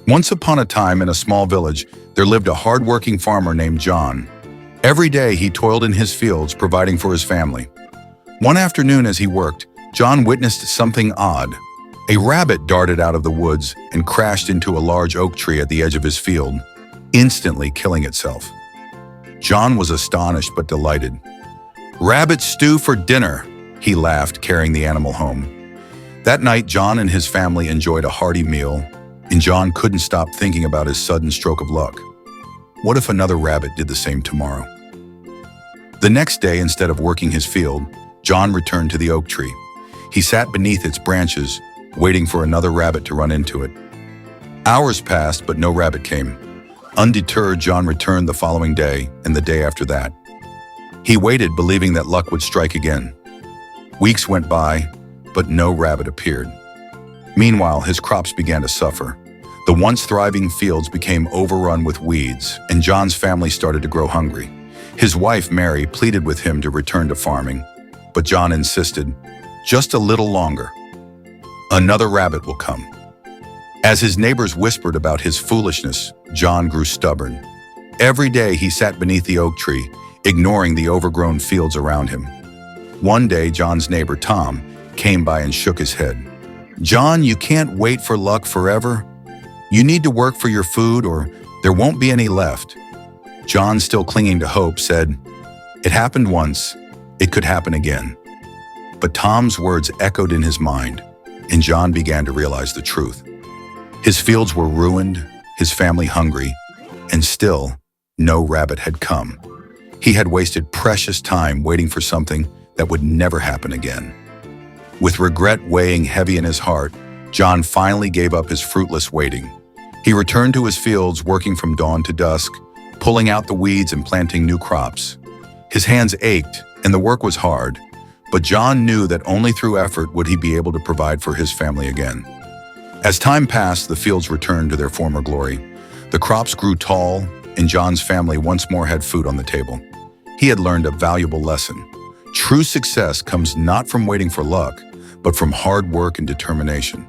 Once upon a time in a small village, there lived a hardworking farmer named John. Every day he toiled in his fields, providing for his family. One afternoon as he worked, John witnessed something odd. A rabbit darted out of the woods and crashed into a large oak tree at the edge of his field, instantly killing itself. John was astonished but delighted. "Rabbit stew for dinner," he laughed, carrying the animal home. That night, John and his family enjoyed a hearty meal, and John couldn't stop thinking about his sudden stroke of luck. What if another rabbit did the same tomorrow? The next day, instead of working his field, John returned to the oak tree. He sat beneath its branches, waiting for another rabbit to run into it. Hours passed, but no rabbit came. Undeterred, John returned the following day and the day after that. He waited, believing that luck would strike again. Weeks went by, but no rabbit appeared. Meanwhile, his crops began to suffer. The once thriving fields became overrun with weeds, and John's family started to grow hungry. His wife, Mary, pleaded with him to return to farming, but John insisted, "Just a little longer. Another rabbit will come." As his neighbors whispered about his foolishness, John grew stubborn. Every day he sat beneath the oak tree, ignoring the overgrown fields around him. One day, John's neighbor, Tom, came by and shook his head. "John, you can't wait for luck forever. You need to work for your food or there won't be any left." John, still clinging to hope, said, "It happened once. It could happen again." But Tom's words echoed in his mind, and John began to realize the truth. His fields were ruined, his family hungry, and still no rabbit had come. He had wasted precious time waiting for something that would never happen again. With regret weighing heavy in his heart, John finally gave up his fruitless waiting. He returned to his fields, working from dawn to dusk, pulling out the weeds and planting new crops. His hands ached, and the work was hard, but John knew that only through effort would he be able to provide for his family again. As time passed, the fields returned to their former glory. The crops grew tall, and John's family once more had food on the table. He had learned a valuable lesson. True success comes not from waiting for luck, but from hard work and determination.